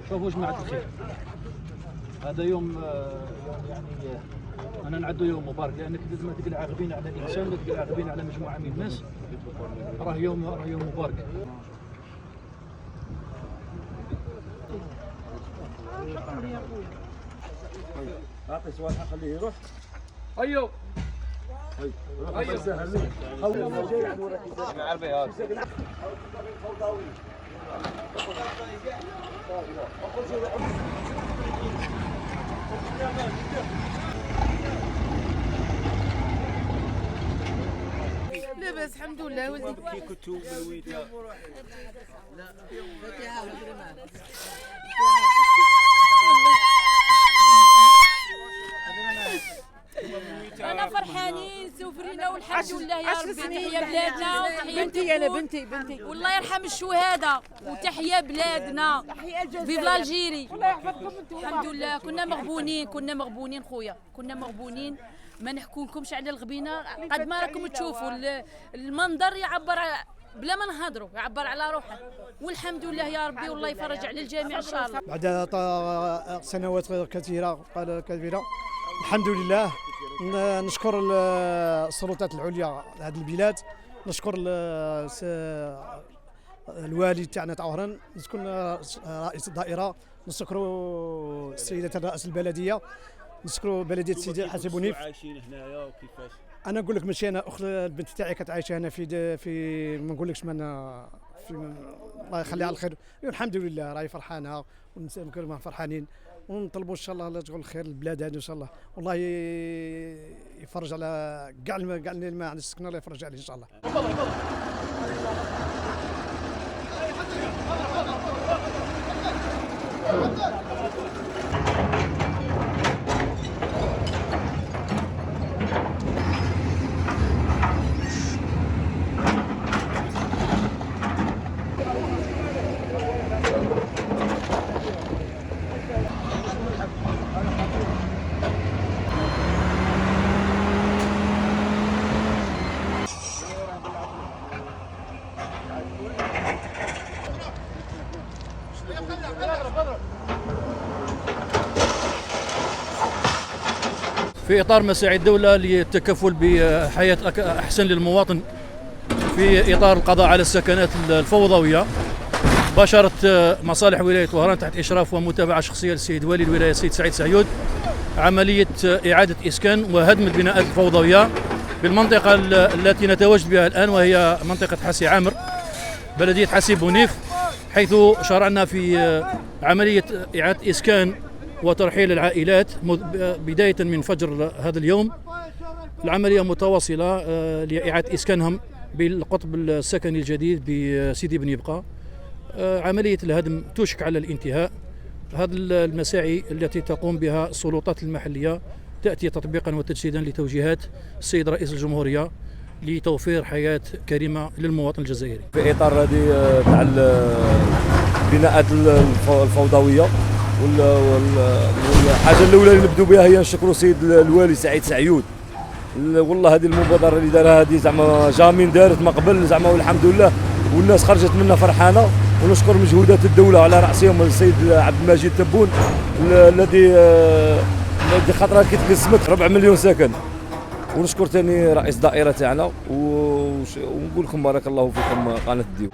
شوفوا جماعة الخير، هذا يوم يعني أنا نعده يوم مبارك، لأنك لازم تقلع عاقبين على الإنسان ولا تقلع عاقبين على مجموعة من الناس. راه يوم مبارك. أعطي سؤال خليه يروح. أيوه لاباس الحمد لله ولدي. كي كنتو بالويدة انا فرحانين سوفرينا والحمد لله يا ربي. تحيا بلادنا وتحيا بنتي انا بنتي والله يرحم الشهداء وتحيا بلادنا. فيف الجيري. الحمد لله كنا مغبونين خويا، كنا مغبونين. ما نحكوا لكمش على الغبينه قد ما راكم تشوفوا المنظر يعبر بلا ما نهضروا، يعبر على روحه. والحمد لله يا ربي والله يفرج على الجميع ان شاء الله. بعد سنوات كثيره الحمد لله. نشكر السلطات العليا لهذه البلاد، نشكر الوالي تاعنا طاهران، نشكر رئيس الدائره، نشكر السيده رئيس البلديه، نشكر بلديه سيدي حسن بونيف. عايشين هنايا وكيفاش؟ انا نقول لك ماشي انا، اخت البنت تاعي كانت عايشه هنا في ما نقولكش من في الله يخليها على الخير. الحمد لله راهي فرحانه ونكون فرحانين، ونطلبوا ان شاء الله تقول الخير للبلاد هذه ان شاء الله. والله يفرج على كاع اللي ما عندش سكنه، الله يفرج عليه ان شاء الله. في إطار مساعي الدولة للتكفل بحياة أحسن للمواطن في إطار القضاء على السكنات الفوضوية، باشرت مصالح ولاية وهران تحت إشراف ومتابعة شخصية للسيد والي الولاية السيد سعيد سعيود عملية إعادة إسكان وهدم البناءات الفوضوية بالمنطقة التي نتواجد بها الآن، وهي منطقة حسي عامر بلدية حسي بونيف، حيث شرعنا في عملية إعادة إسكان وترحيل العائلات بداية من فجر هذا اليوم. العملية متواصلة لإعادة إسكانهم بالقطب السكني الجديد بسيدي بن يبقى. عملية الهدم توشك على الانتهاء. هذه المساعي التي تقوم بها السلطات المحلية تأتي تطبيقا وتجسيدا لتوجيهات السيد رئيس الجمهورية لتوفير حياة كريمة للمواطن الجزائري. في إطار هذه تاع البناءات الفوضوية، والحاجه الاولى اللي نبدو بها هي نشكروا السيد الوالي سعيد سعيود. والله هذه المبادره اللي دارها هذه زعما جامين دارت ما قبل زعما، والحمد لله والناس خرجت منها فرحانه. ونشكر مجهودات الدوله على راسهم السيد عبد المجيد تبون الذي خاطر كي تقسمت 4 مليون ساكن. ونشكر ثاني رئيس الدائره تاعنا، ونقول لكم بارك الله فيكم قناه الديو.